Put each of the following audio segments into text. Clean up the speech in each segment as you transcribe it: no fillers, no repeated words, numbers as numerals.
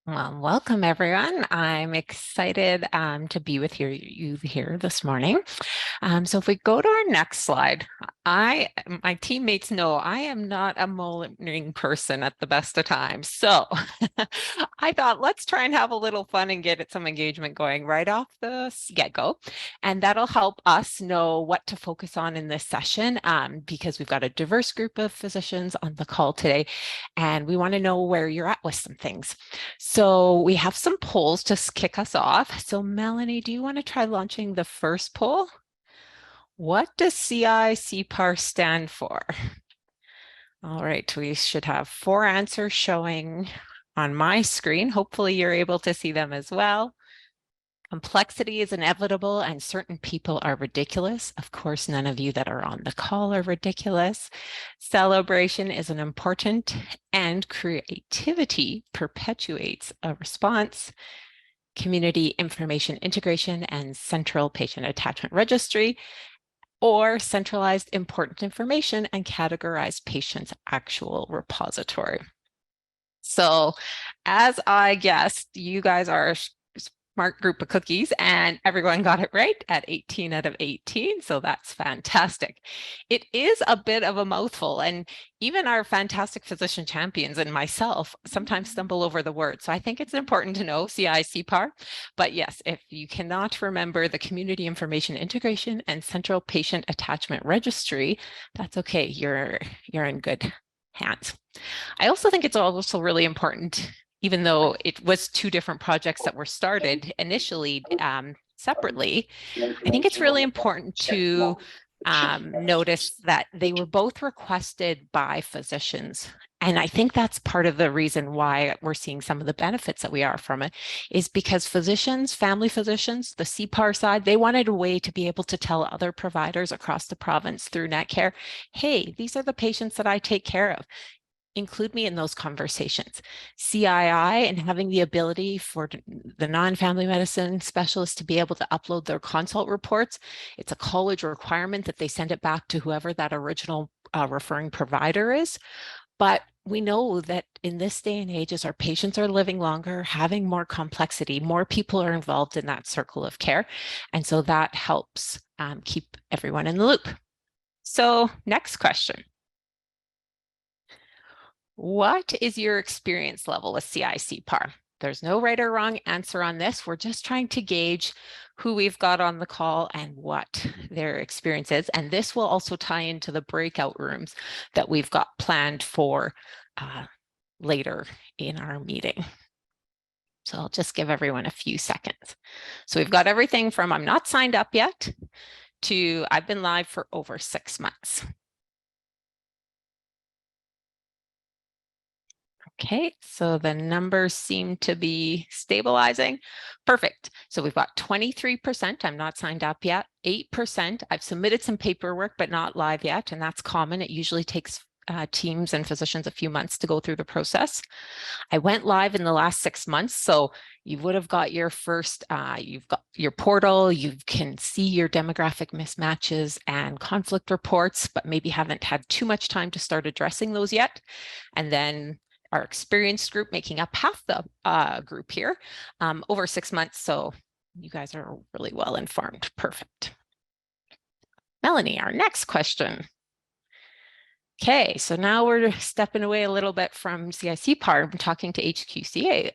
Well, welcome everyone. I'm excited to be with you here this morning. So if we go to our next slide, my teammates know I am not a morning person at the best of times. So I thought let's try and have a little fun and get some engagement going right off the get-go. And that'll help us know what to focus on in this session because we've got a diverse group of physicians on the call today, and we want to know where you're at with some things. So we have some polls to kick us off. So Melanie, do you want to try launching the first poll? What does CI-CPAR stand for? All right, we should have 4 answers showing on my screen. Hopefully you're able to see them as well. Complexity is inevitable and certain people are ridiculous. Of course, none of you that are on the call are ridiculous. Celebration is an important, and creativity perpetuates a response. Community information integration and central patient attachment registry, or centralized important information and categorized patient's actual repository. So as I guessed, you guys are smart group of cookies, and everyone got it right at 18 out of 18. So that's fantastic. It is a bit of a mouthful, and even our fantastic physician champions and myself sometimes stumble over the word. So I think it's important to know CI-CPAR. But yes, if you cannot remember the community information integration and central patient attachment registry, that's okay. You're in good hands. I also think it's also really important, even though it was 2 different projects that were started initially separately, I think it's really important to notice that they were both requested by physicians. And I think that's part of the reason why we're seeing some of the benefits that we are from it, is because physicians, family physicians, the CPAR side, they wanted a way to be able to tell other providers across the province through Netcare, hey, these are the patients that I take care of. Include me in those conversations. CII and having the ability for the non-family medicine specialists to be able to upload their consult reports. It's a college requirement that they send it back to whoever that original referring provider is. But we know that in this day and age, as our patients are living longer, having more complexity, more people are involved in that circle of care. And so that helps keep everyone in the loop. So next question. What is your experience level with CI-CPAR? There's no right or wrong answer on this. We're just trying to gauge who we've got on the call and what their experience is. And this will also tie into the breakout rooms that we've got planned for later in our meeting. So I'll just give everyone a few seconds. So we've got everything from I'm not signed up yet to I've been live for over 6 months. Okay, so the numbers seem to be stabilizing. Perfect. So we've got 23%. I'm not signed up yet. 8%. I've submitted some paperwork, but not live yet. And that's common. It usually takes teams and physicians a few months to go through the process. I went live in the last 6 months. So you would have got your first, you've got your portal, you can see your demographic mismatches and conflict reports, but maybe haven't had too much time to start addressing those yet. And then our experienced group making up half the group here, over 6 months. So you guys are really well informed. Perfect. Melanie, our next question. Okay, so now we're stepping away a little bit from CI-CPAR. I'm talking to HQCA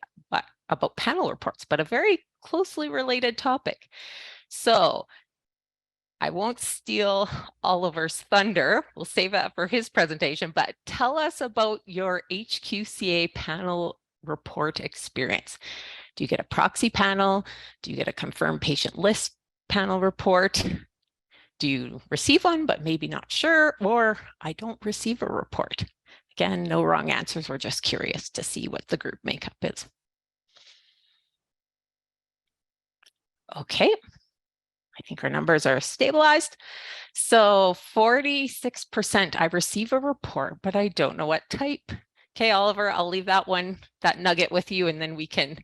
about panel reports, but a very closely related topic. So I won't steal Oliver's thunder. We'll save that for his presentation, but tell us about your HQCA panel report experience. Do you get a proxy panel? Do you get a confirmed patient list panel report? Do you receive one, but maybe not sure, or I don't receive a report? Again, no wrong answers. We're just curious to see what the group makeup is. Okay. I think our numbers are stabilized. So 46%, I receive a report, but I don't know what type. Okay, Oliver, I'll leave that nugget with you, and then we can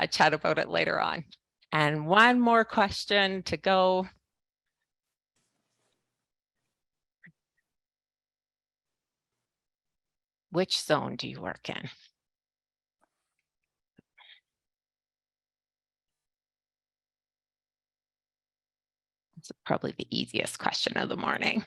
chat about it later on. And one more question to go. Which zone do you work in? It's probably the easiest question of the morning.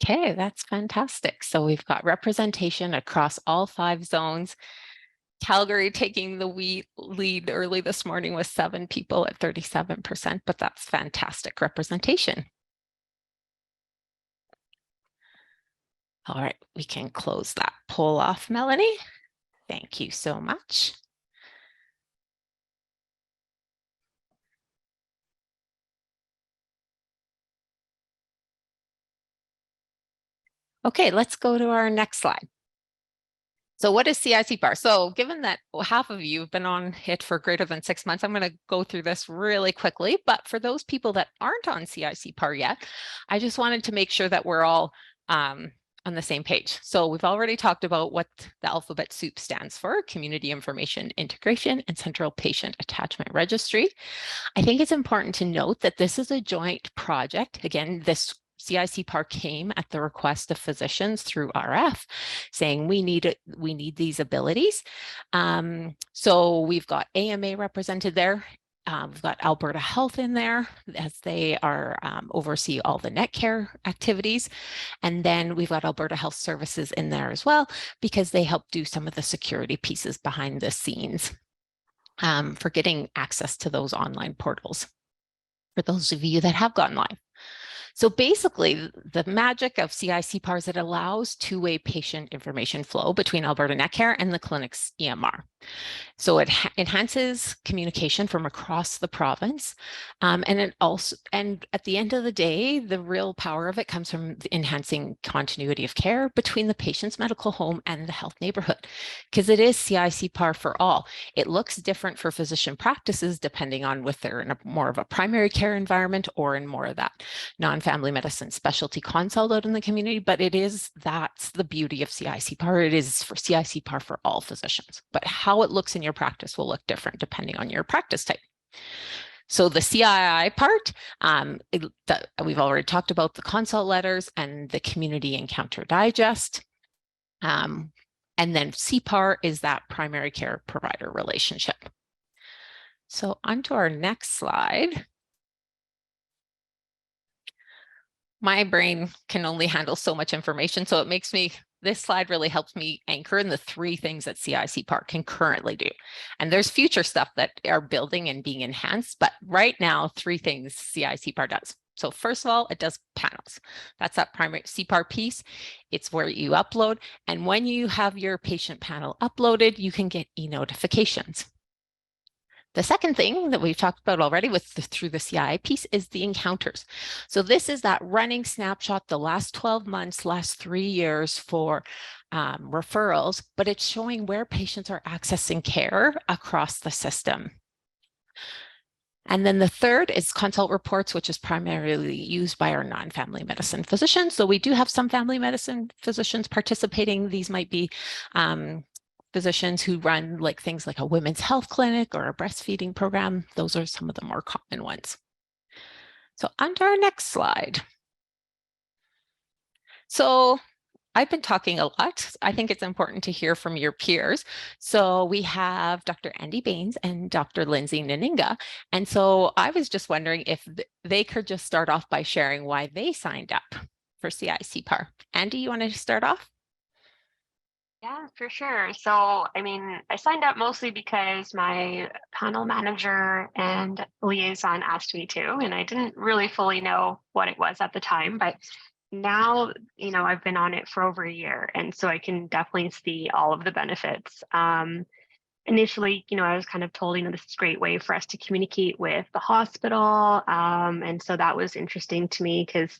Okay, that's fantastic. So we've got representation across all 5 zones. Calgary taking the lead early this morning with 7 people at 37%, but that's fantastic representation. All right, we can close that poll off, Melanie. Thank you so much. Okay, let's go to our next slide. So what is CII-CPAR? So given that half of you have been on it for greater than 6 months, I'm going to go through this really quickly. But for those people that aren't on CII-CPAR yet, I just wanted to make sure that we're all on the same page. So we've already talked about what the alphabet soup stands for: Community Information Integration and Central Patient Attachment Registry. I think it's important to note that this is a joint project. Again, this CII-CPAR came at the request of physicians through RF, saying we need these abilities. So we've got AMA represented there. We've got Alberta Health in there, as they are oversee all the Netcare activities. And then we've got Alberta Health Services in there as well, because they help do some of the security pieces behind the scenes for getting access to those online portals, for those of you that have gone live. So basically, the magic of CII-CPAR is it allows two-way patient information flow between Alberta Netcare and the clinic's EMR. So it enhances communication from across the province. And it also, and at the end of the day, the real power of it comes from enhancing continuity of care between the patient's medical home and the health neighborhood, because it is CII-CPAR for all. It looks different for physician practices depending on if they're in a more of a primary care environment or in more of that non-family medicine specialty consult out in the community, but that's the beauty of CII-CPAR. It is for CII-CPAR for all physicians, but how it looks in your practice will look different depending on your practice type. So the CII part, we've already talked about the consult letters and the community encounter digest. And then CPAR is that primary care provider relationship. So on to our next slide. My brain can only handle so much information, so this slide really helps me anchor in the 3 things that CII-CPAR can currently do. And there's future stuff that are building and being enhanced, but right now, 3 things CII-CPAR does. So first of all, it does panels. That's that primary CPAR piece. It's where you upload. And when you have your patient panel uploaded, you can get e-notifications. The second thing that we've talked about already through the CII piece is the encounters. So this is that running snapshot, the last 12 months, last 3 years for referrals, but it's showing where patients are accessing care across the system. And then the third is consult reports, which is primarily used by our non-family medicine physicians. So we do have some family medicine physicians participating. These might be physicians who run things like a women's health clinic or a breastfeeding program. Those are some of the more common ones. So on to our next slide. So I've been talking a lot. I think it's important to hear from your peers. So we have Dr. Andie Bains and Dr. Lindsay Nanninga. And so I was just wondering if they could just start off by sharing why they signed up for CII-CPAR. Andie, you want to start off? Yeah, for sure. So, I signed up mostly because my panel manager and liaison asked me to, and I didn't really fully know what it was at the time, but now, I've been on it for over a year, and so I can definitely see all of the benefits. Initially, I was kind of told, this is a great way for us to communicate with the hospital. And so that was interesting to me because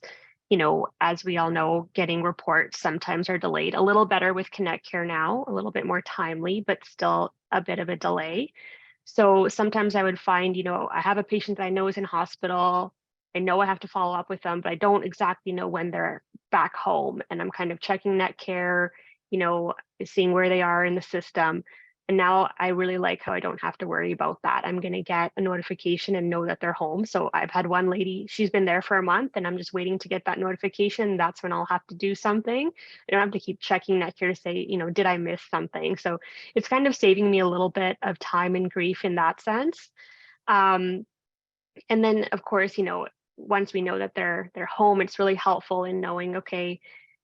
as we all know, getting reports sometimes are delayed. A little better with Netcare now, a little bit more timely, but still a bit of a delay. So sometimes I would find, I have a patient that I know is in hospital. I know I have to follow up with them, but I don't exactly know when they're back home. And I'm kind of checking Netcare, seeing where they are in the system. And now I really like how I don't have to worry about that. I'm going to get a notification and know that they're home. So I've had one lady, she's been there for a month and I'm just waiting to get that notification. That's when I'll have to do something. I don't have to keep checking Netcare to say, did I miss something? So it's kind of saving me a little bit of time and grief in that sense. Um, and then of course, once we know that they're home, it's really helpful in knowing, okay,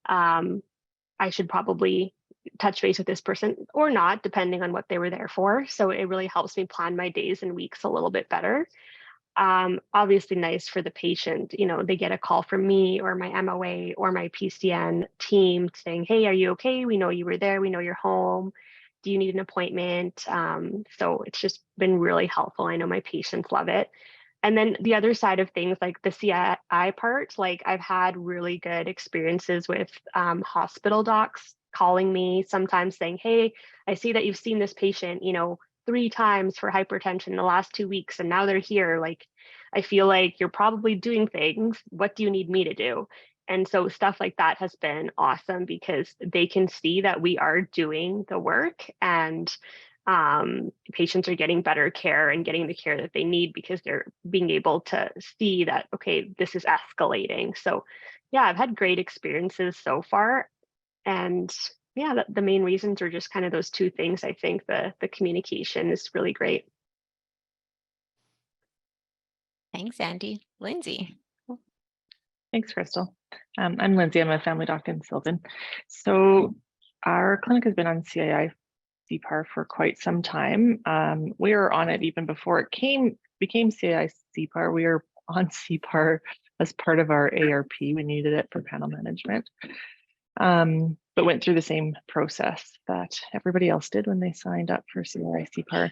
I should probably touch base with this person or not, depending on what they were there for. So it really helps me plan my days and weeks a little bit better. Obviously nice for the patient, they get a call from me or my MOA or my PCN team saying, hey, are you okay? We know you were there. We know you're home. Do you need an appointment? So it's just been really helpful. I know my patients love it. And then the other side of things, like the CII part, like I've had really good experiences with hospital docs calling me sometimes saying, hey, I see that you've seen this patient, 3 times for hypertension in the last 2 weeks, and now they're here. Like, I feel like you're probably doing things. What do you need me to do? And so stuff like that has been awesome because they can see that we are doing the work, and patients are getting better care and getting the care that they need because they're being able to see that, okay, this is escalating. So yeah, I've had great experiences so far. And yeah, the main reasons are just kind of those two things. I think the communication is really great. Thanks, Andie. Lindsay. Thanks, Christal. I'm Lindsay. I'm a family doctor in Sylvan. So our clinic has been on CII CPAR for quite some time. We were on it even before it became CII CPAR. We were on CPAR as part of our ARP. We needed it for panel management, but went through the same process that everybody else did when they signed up for CII CPAR.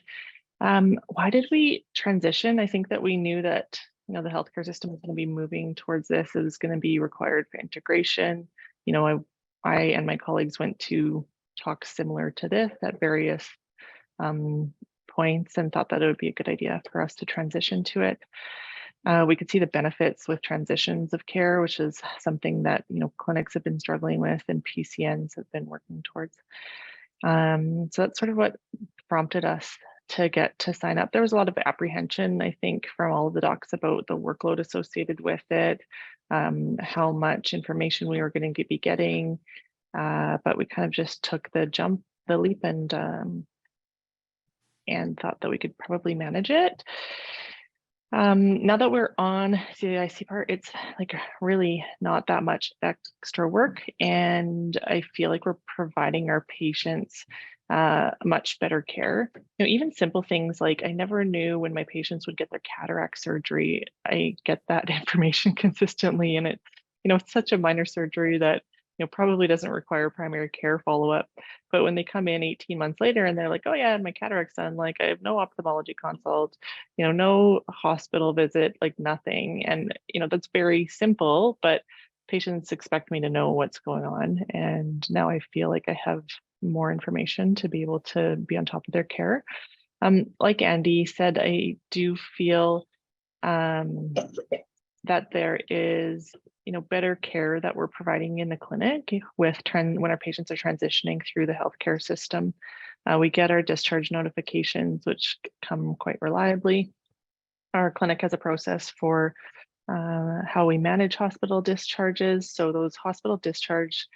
Why did we transition? I think that we knew that the healthcare system is going to be moving towards this. It was going to be required for integration. I and my colleagues went to talks similar to this at various points and thought that it would be a good idea for us to transition to it. We could see the benefits with transitions of care, which is something that clinics have been struggling with and PCNs have been working towards. So that's sort of what prompted us to get to sign up. There was a lot of apprehension, I think, from all of the docs about the workload associated with it, how much information we were going to be getting, but we kind of just took the leap, and thought that we could probably manage it. Now that we're on CII CPAR, it's like really not that much extra work, and I feel like we're providing our patients much better care. Even simple things like I never knew when my patients would get their cataract surgery. I get that information consistently, and it's such a minor surgery that probably doesn't require primary care follow-up. But when they come in 18 months later and they're like, oh yeah, my cataract's done, like I have no ophthalmology consult, no hospital visit, like nothing. And that's very simple, but patients expect me to know what's going on. And now I feel like I have more information to be able to be on top of their care. Like Andie said, I do feel that there is better care that we're providing in the clinic with when our patients are transitioning through the healthcare system. We get our discharge notifications, which come quite reliably. Our clinic has a process for how we manage hospital discharges. So those hospital discharge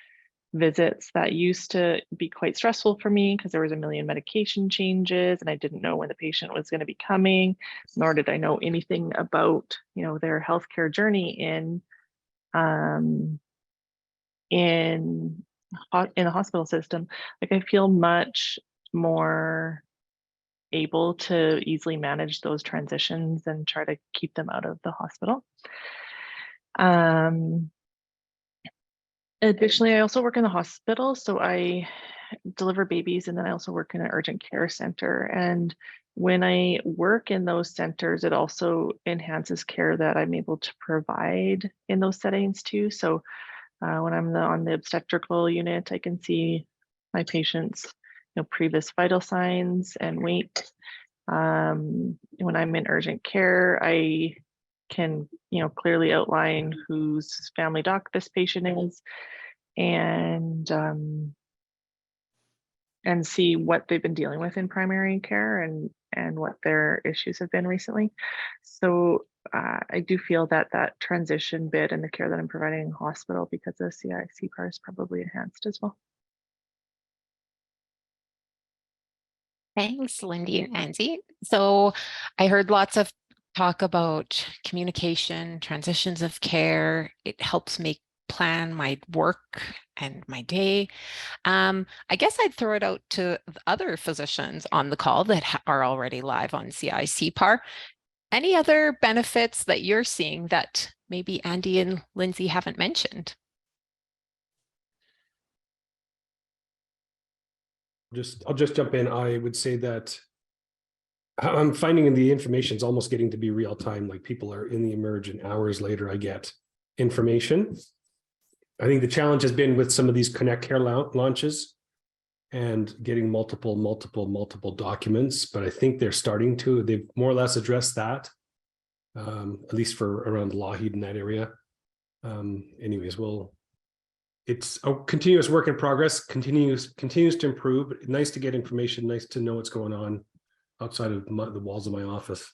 visits that used to be quite stressful for me because there was a million medication changes and I didn't know when the patient was going to be coming, nor did I know anything about their healthcare journey in the hospital system. Like I feel much more able to easily manage those transitions and try to keep them out of the hospital. Additionally, I also work in the hospital, so I deliver babies, and then I also work in an urgent care center. And when I work in those centers, it also enhances care that I'm able to provide in those settings too. So when I'm on the obstetrical unit, I can see my patients' previous vital signs and weight. When I'm in urgent care, I can clearly outline whose family doc this patient is, and and see what they've been dealing with in primary care and what their issues have been recently. So I do feel that that transition bit and the care that I'm providing in hospital because of CII CPAR is probably enhanced as well. Thanks, Lindy and Andie. So I heard lots of talk about communication, transitions of care. It helps me plan my work and my day. I guess I'd throw it out to the other physicians on the call that are already live on CII CPAR. Any other benefits that you're seeing that maybe Andie and Lindsay haven't mentioned? I'll just jump in. I would say that I'm finding the information is almost getting to be real time. Like people are in the emerge and hours later I get information. I think the challenge has been with some of these Netcare launches and getting multiple documents, but I think they're starting to, they've more or less addressed that, at least for around Lougheed in that area. Anyways, it's a continuous work in progress, continues to improve. Nice to get information, nice to know what's going on outside of the walls of my office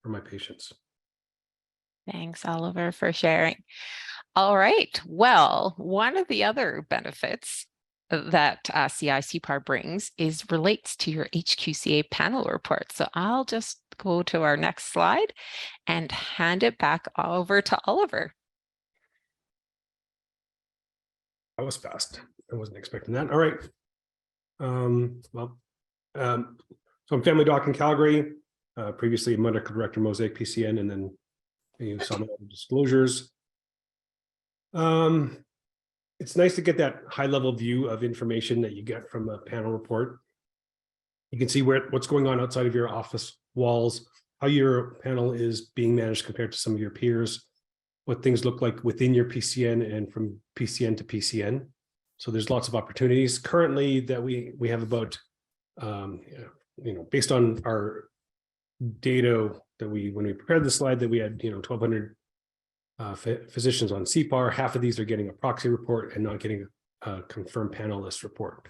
for my patients. Thanks, Oliver, for sharing. All right. Well, one of the other benefits that CII CPAR brings relates to your HQCA panel report. So I'll just go to our next slide and hand it back over to Oliver. That was fast. I wasn't expecting that. All right. So I'm family doc in Calgary, previously medical director, Mosaic PCN, and then you saw my disclosures. It's nice to get that high level view of information that you get from a panel report. You can see what's going on outside of your office walls, how your panel is being managed compared to some of your peers, what things look like within your PCN and from PCN to PCN. So there's lots of opportunities currently that we have about, based on our data that when we prepared the slide that we had, 1,200 physicians on CPAR. Half of these are getting a proxy report and not getting a confirmed panel list report.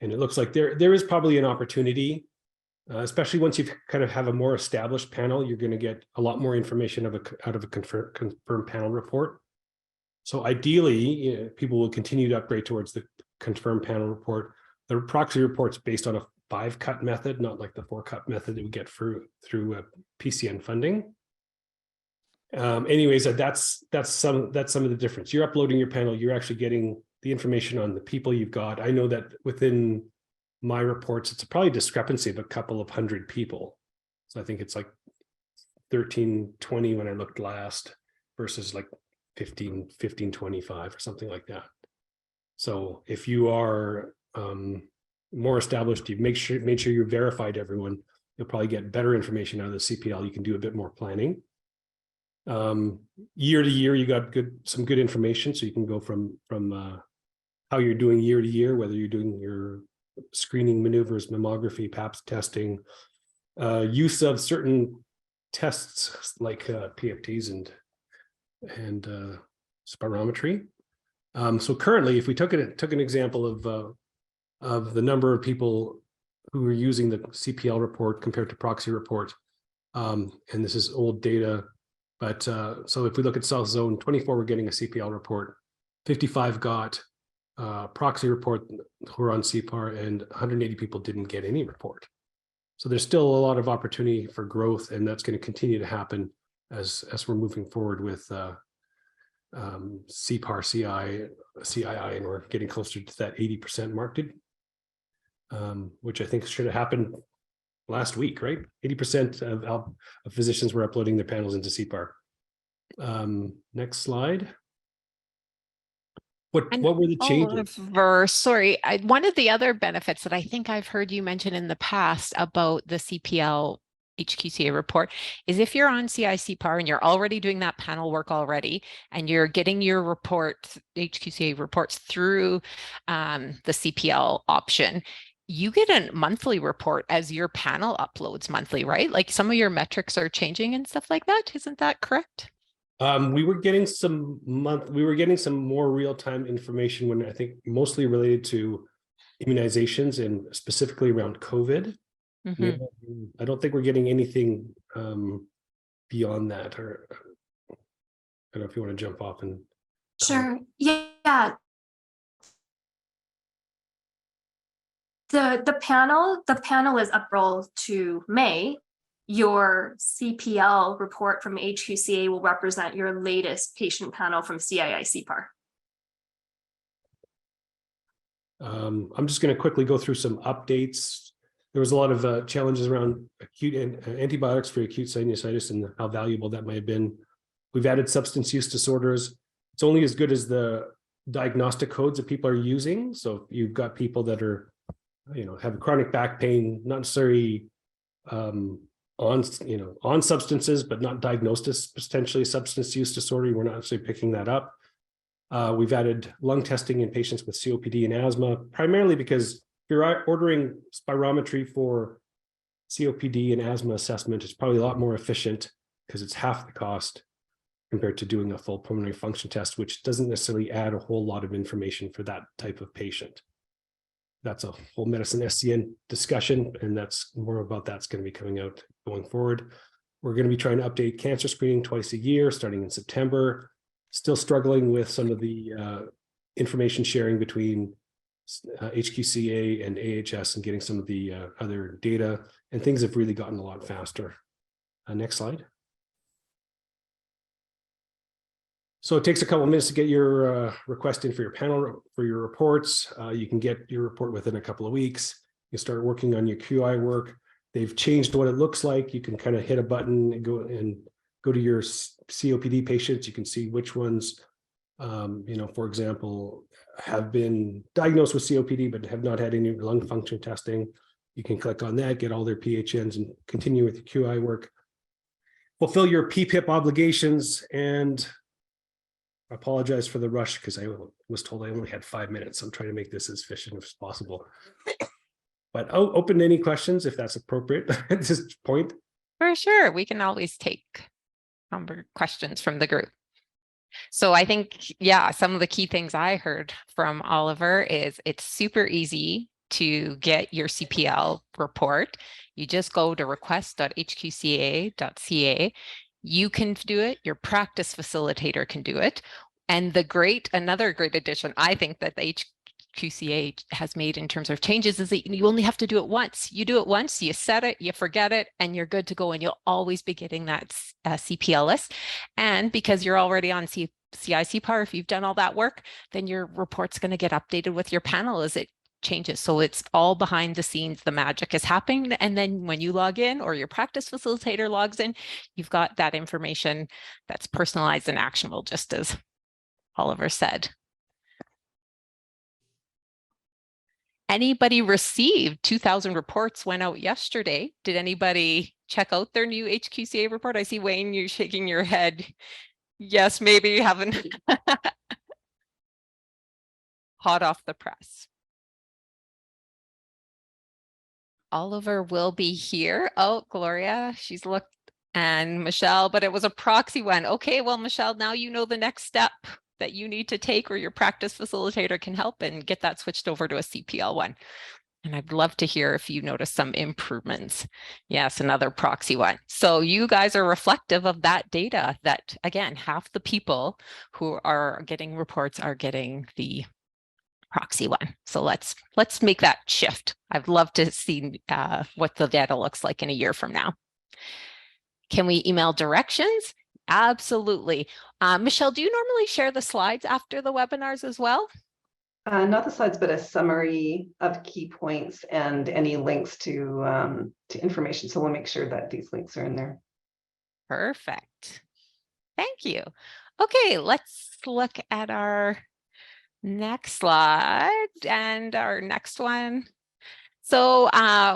And it looks like there is probably an opportunity, especially once you kind of have a more established panel, you're going to get a lot more information out of a confirmed panel report. So ideally, people will continue to upgrade towards the confirmed panel report. The proxy report's based on a 5-cut method, not like the 4-cut method that we get through PCN funding. Anyways, that's some of the difference. You're uploading your panel, you're actually getting the information on the people you've got. I know that within my reports, it's probably a discrepancy of a couple of hundred people. So I think it's like 1320 when I looked last versus like 1525 or something like that. So if you are more established, you've made sure you verified everyone, you'll probably get better information out of the CPL. You can do a bit more planning. Year to year, you got some good information, so you can go from how you're doing year to year, whether you're doing your screening maneuvers, mammography, PAPS testing, use of certain tests like PFTs and spirometry. So currently, if we took an example of the number of people who are using the CPL report compared to proxy report, and this is old data. But so if we look at South Zone, 24 were getting a CPL report, 55 got proxy report who are on CPAR, and 180 people didn't get any report. So there's still a lot of opportunity for growth, and that's going to continue to happen as we're moving forward with CPAR, CII, and we're getting closer to that 80% mark, which I think should have happened last week, right? 80% of physicians were uploading their panels into CPAR. Next slide. What were the changes? Sorry, one of the other benefits that I think I've heard you mention in the past about the CPL HQCA report is if you're on CII CPAR and you're already doing that panel work already, and you're getting your HQCA reports through the CPL option, you get a monthly report as your panel uploads monthly, right? Like some of your metrics are changing and stuff like that. Isn't that correct? We were getting some more real-time information when I think mostly related to immunizations and specifically around COVID. Mhm. I don't think we're getting anything beyond that. Or I don't know if you want to jump off and Sure. Yeah. The panel is up-rolled to May. Your CPL report from HQCA will represent your latest patient panel from CII CPAR. I'm just going to quickly go through some updates. There was a lot of challenges around acute antibiotics for acute sinusitis and how valuable that might have been. We've added substance use disorders. It's only as good as the diagnostic codes that people are using. So if you've got people that are, have chronic back pain, not necessarily on substances, but not diagnosed as potentially substance use disorder, we're not actually picking that up. We've added lung testing in patients with COPD and asthma, primarily because if you're ordering spirometry for COPD and asthma assessment, it's probably a lot more efficient because it's half the cost compared to doing a full pulmonary function test, which doesn't necessarily add a whole lot of information for that type of patient. That's a whole medicine SCN discussion, and that's more about that's going to be coming out going forward. We're going to be trying to update cancer screening twice a year, starting in September. Still struggling with some of the information sharing between HQCA and AHS and getting some of the other data, and things have really gotten a lot faster. Next slide. So it takes a couple of minutes to get your request in for your panel, for your reports. You can get your report within a couple of weeks. You start working on your QI work. They've changed what it looks like. You can kind of hit a button and go to your COPD patients. You can see which ones, for example, have been diagnosed with COPD but have not had any lung function testing. You can click on that, get all their PHNs, and continue with your QI work. Fulfill your PPIP obligations, and I apologize for the rush because I was told I only had 5 minutes. I'm trying to make this as efficient as possible. But I'll open any questions if that's appropriate at this point. For sure. We can always take questions from the group. So I think, some of the key things I heard from Oliver is it's super easy to get your CPL report. You just go to request.hqca.ca. You can do it. Your practice facilitator can do it. And another great addition, I think, that the HQCA has made in terms of changes is that you only have to do it once. You do it once, you set it, you forget it, and you're good to go. And you'll always be getting that CPL list. And because you're already on CII CPAR, if you've done all that work, then your report's going to get updated with your panel as it changes. So it's all behind the scenes. The magic is happening. And then when you log in or your practice facilitator logs in, you've got that information that's personalized and actionable, just as Oliver said. Anybody received 2,000 reports went out yesterday? Did anybody check out their new HQCA report? I see Wayne, you shaking your head. Yes, maybe you haven't. Hot off the press. Oliver will be here. Oh, Gloria, she's looked, and Michelle, but it was a proxy one. Okay, well, Michelle, now you know the next step that you need to take, or your practice facilitator can help and get that switched over to a CPL one. And I'd love to hear if you notice some improvements. Yes, another proxy one. So you guys are reflective of that data that, again, half the people who are getting reports are getting the proxy one. So let's make that shift. I'd love to see what the data looks like in a year from now. Can we email directions? Absolutely. Michelle, do you normally share the slides after the webinars as well? Not the slides, but a summary of key points and any links to information. So we'll make sure that these links are in there. Perfect. Thank you. Okay, let's look at our next slide and our next one. So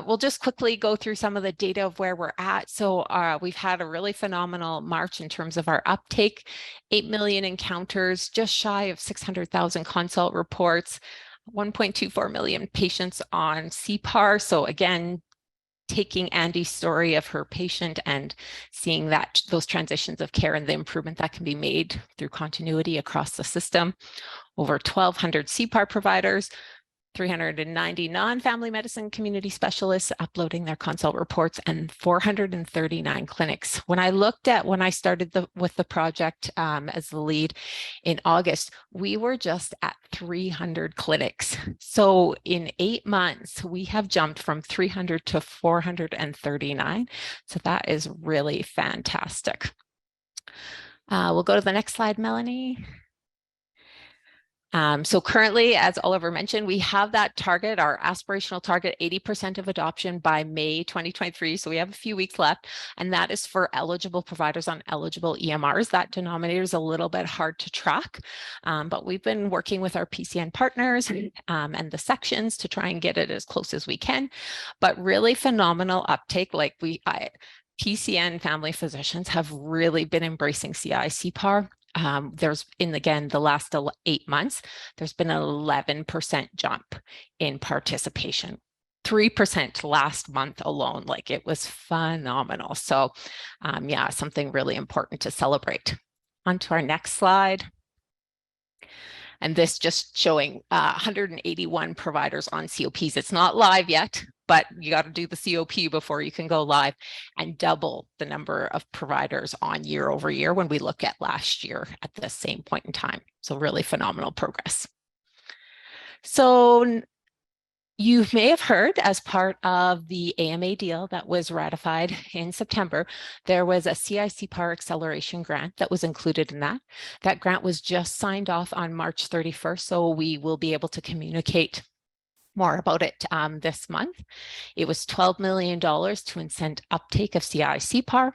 we'll just quickly go through some of the data of where we're at. So we've had a really phenomenal March in terms of our uptake, 8 million encounters, just shy of 600,000 consult reports, 1.24 million patients on CPAR. So again, taking Andie's story of her patient and seeing that those transitions of care and the improvement that can be made through continuity across the system. Over 1,200 CPAR providers, 390 non-family medicine community specialists uploading their consult reports, and 439 clinics. When I started with the project as the lead in August, we were just at 300 clinics. So in 8 months, we have jumped from 300 to 439. So that is really fantastic. We'll go to the next slide, Melanie. So currently, as Oliver mentioned, we have that target, our aspirational target, 80% of adoption by May 2023. So we have a few weeks left, and that is for eligible providers on eligible EMRs. That denominator is a little bit hard to track, but we've been working with our PCN partners and the sections to try and get it as close as we can. But really phenomenal uptake. Like PCN family physicians have really been embracing CII CPAR. There's again, the last 8 months, there's been an 11% jump in participation, 3% last month alone. Like, it was phenomenal. So yeah, something really important to celebrate. On to our next slide. And this just showing 181 providers on COPs. It's not live yet, but you got to do the COP before you can go live, and double the number of providers on year over year when we look at last year at the same point in time. So really phenomenal progress. So you may have heard, as part of the AMA deal that was ratified in September, there was a CII CPAR acceleration grant that was included in that. That grant was just signed off on March 31st, so we will be able to communicate more about it this month. It was $12 million to incent uptake of CII CPAR.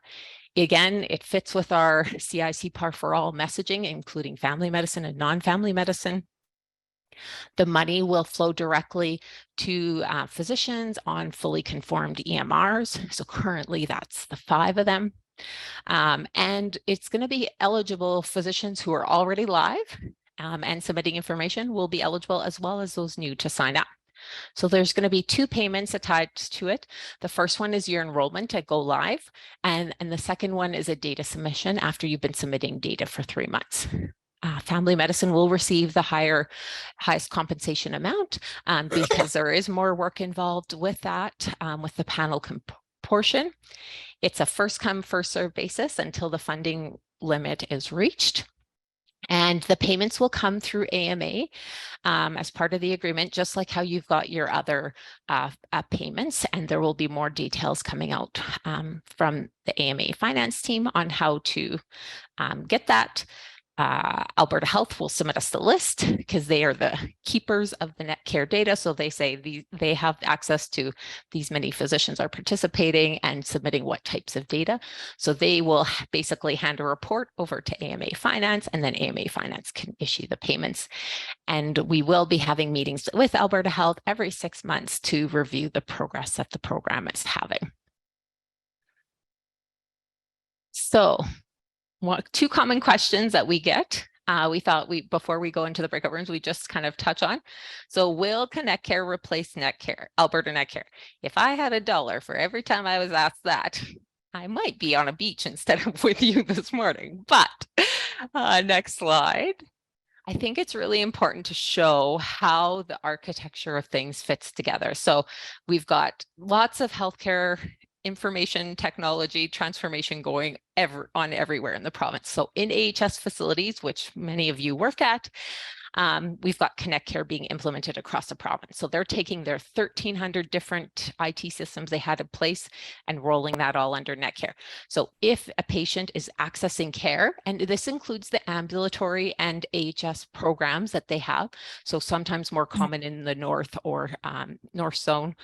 Again, it fits with our CII CPAR for all messaging, including family medicine and non-family medicine. The money will flow directly to physicians on fully conformed EMRs. So currently that's the 5 of them. And it's going to be eligible physicians who are already live and submitting information will be eligible, as well as those new to sign up. So there's going to be 2 payments attached to it. The first one is your enrollment to go live, and the second one is a data submission after you've been submitting data for 3 months. Family medicine will receive the highest compensation amount because there is more work involved with that, with the panel portion. It's a first come, first served basis until the funding limit is reached. And the payments will come through AMA as part of the agreement, just like how you've got your other payments. And there will be more details coming out from the AMA finance team on how to get that. Alberta Health will submit us the list because they are the keepers of the Netcare data. So they say they have access to these many physicians are participating and submitting what types of data. So they will basically hand a report over to AMA Finance, and then AMA Finance can issue the payments. And we will be having meetings with Alberta Health every 6 months to review the progress that the program is having. So 2 common questions that we get. We thought before we go into the breakout rooms, we just kind of touch on. So will Netcare replace Netcare, Alberta Netcare? If I had $1 for every time I was asked that, I might be on a beach instead of with you this morning. But next slide. I think it's really important to show how the architecture of things fits together. So we've got lots of healthcare information technology transformation going on everywhere in the province. So in AHS facilities, which many of you work at, we've got Netcare being implemented across the province. So they're taking their 1,300 different IT systems they had in place and rolling that all under Netcare. So if a patient is accessing care, and this includes the ambulatory and AHS programs that they have, so sometimes more common in the north or north zone,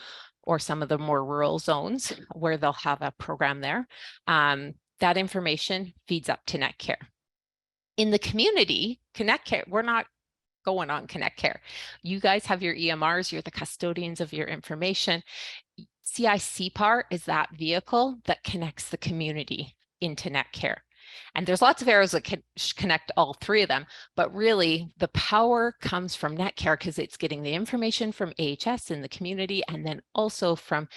or some of the more rural zones where they'll have a program there, that information feeds up to Netcare. In the community, Netcare, we're not going on Netcare. You guys have your EMRs, you're the custodians of your information. CII CPAR is that vehicle that connects the community into Netcare. And there's lots of arrows that can connect all 3 of them, but really the power comes from Netcare because it's getting the information from AHS in the community, and then also from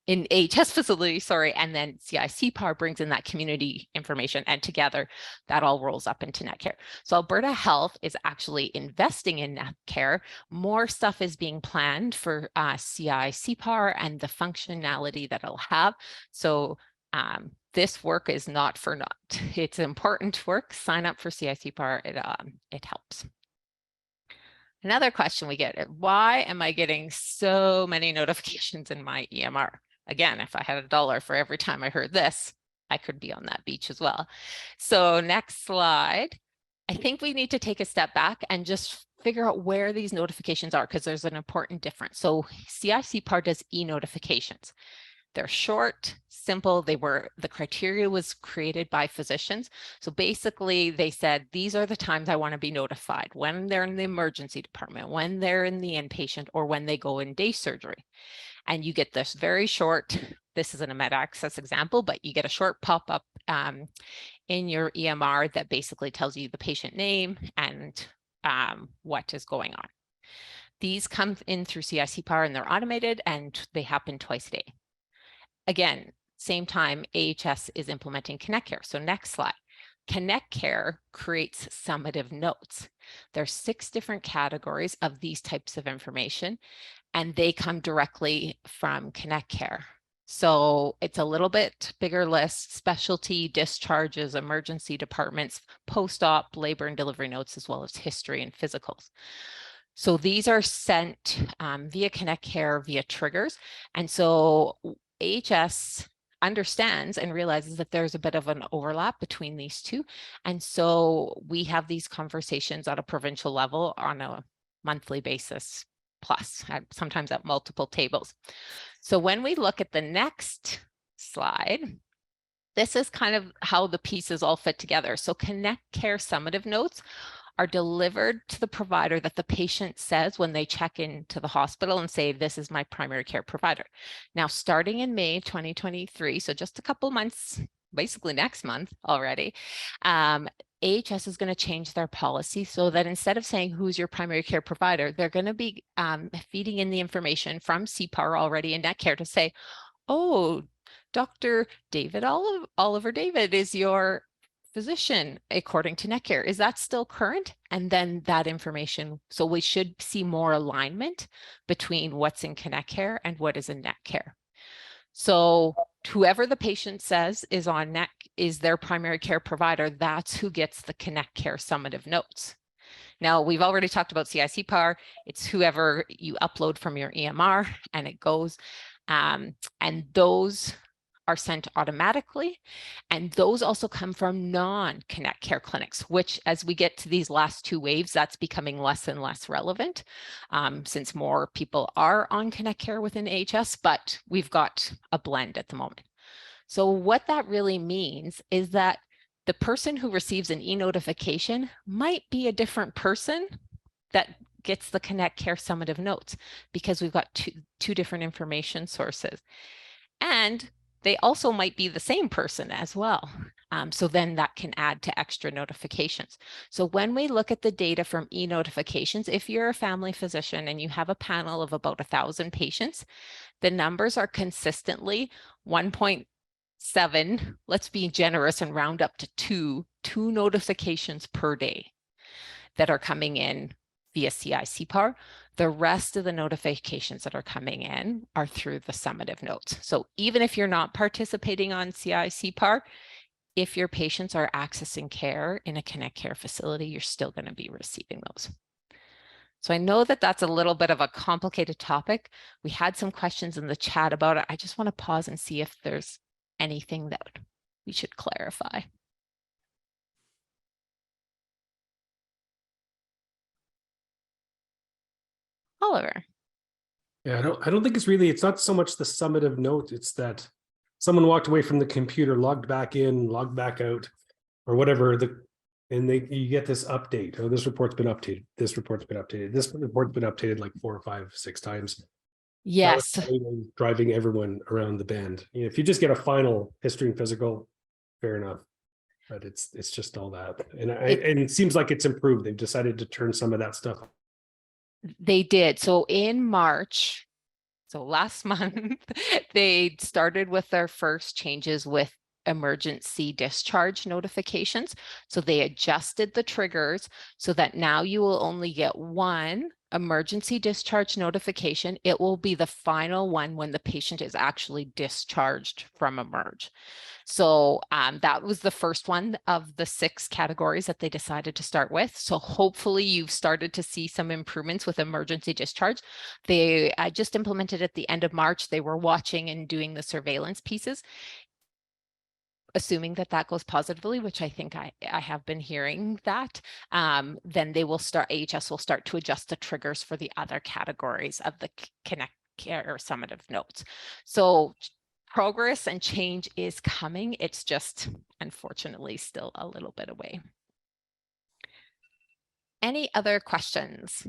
in AHS facility, sorry, and then CII-CPAR brings in that community information, and together that all rolls up into Netcare. So Alberta Health is actually investing in Netcare. More stuff is being planned for CII-CPAR and the functionality that it'll have. So this work is not for naught. It's important work. Sign up for CII-CPAR. It helps. Another question we get, why am I getting so many notifications in my EMR? Again, if I had $1 for every time I heard this, I could be on that beach as well. So next slide. I think we need to take a step back and just figure out where these notifications are, because there's an important difference. So CII-CPAR does e-notifications. They're short, simple. The criteria was created by physicians. So basically they said, these are the times I want to be notified: when they're in the emergency department, when they're in the inpatient, or when they go in day surgery. And you get this very short, this isn't a med access example, but you get a short pop-up in your EMR that basically tells you the patient name and what is going on. These come in through CII-CPAR and they're automated, and they happen twice a day. Again, same time, AHS is implementing Netcare. So next slide. Netcare creates summative notes. There's 6 different categories of these types of information, and they come directly from Netcare. So it's a little bit bigger list: specialty, discharges, emergency departments, post-op, labor and delivery notes, as well as history and physicals. So these are sent via Netcare via triggers. And so AHS understands and realizes that there's a bit of an overlap between these two. And so we have these conversations at a provincial level on a monthly basis, plus sometimes at multiple tables. So when we look at the next slide, this is kind of how the pieces all fit together. So Netcare summative notes are delivered to the provider that the patient says when they check into the hospital and say, this is my primary care provider. Now, starting in May 2023, so just a couple months, basically next month already, AHS is going to change their policy so that instead of saying who's your primary care provider, they're going to be feeding in the information from CPAR already in Netcare to say, oh, Dr. David Oliver David is your physician according to Netcare. Is that still current? And then that information. So we should see more alignment between what's in Netcare and what is in Netcare. So whoever the patient says is on is their primary care provider, that's who gets the Netcare summative notes. Now, we've already talked about CII-CPAR. It's whoever you upload from your EMR and it goes. And those are sent automatically. And those also come from non-Netcare clinics, which as we get to these last 2 waves, that's becoming less and less relevant since more people are on Netcare within AHS, but we've got a blend at the moment. So what that really means is that the person who receives an e-notification might be a different person that gets the Netcare summative notes, because we've got two different information sources. And they also might be the same person as well. So then that can add to extra notifications. So when we look at the data from e-notifications, if you're a family physician and you have a panel of about 1,000 patients, the numbers are consistently 1.7, let's be generous and round up to two notifications per day that are coming in via CII-CPAR. The rest of the notifications that are coming in are through the summative notes. So even if you're not participating on CII-CPAR, if your patients are accessing care in a Netcare facility, you're still going to be receiving those. So I know that that's a little bit of a complicated topic. We had some questions in the chat about it. I just want to pause and see if there's anything that we should clarify. Oliver. Yeah, I don't think it's not so much the summative note, it's that someone walked away from the computer, logged back in, logged back out, or whatever, and you get this update. Oh, this report's been updated. This report's been updated. This report's been updated like 4 or 5, 6 times. Yes. Driving everyone around the bend. You know, if you just get a final history and physical, fair enough. But it's just all that. And it seems like it's improved. They've decided to turn some of that stuff. They did. So in March, So last month, they started with their first changes with emergency discharge notifications. So they adjusted the triggers so that now you will only get one emergency discharge notification. It will be the final one when the patient is actually discharged from emerge. So that was the first one of the 6 categories that they decided to start with. So hopefully you've started to see some improvements with emergency discharge. They just implemented at the end of March. They were watching and doing the surveillance pieces. Assuming that that goes positively, which I think I have been hearing that, then they will start, AHS will start to adjust the triggers for the other categories of the Connect Care or summative notes. So progress and change is coming. It's just unfortunately still a little bit away. Any other questions?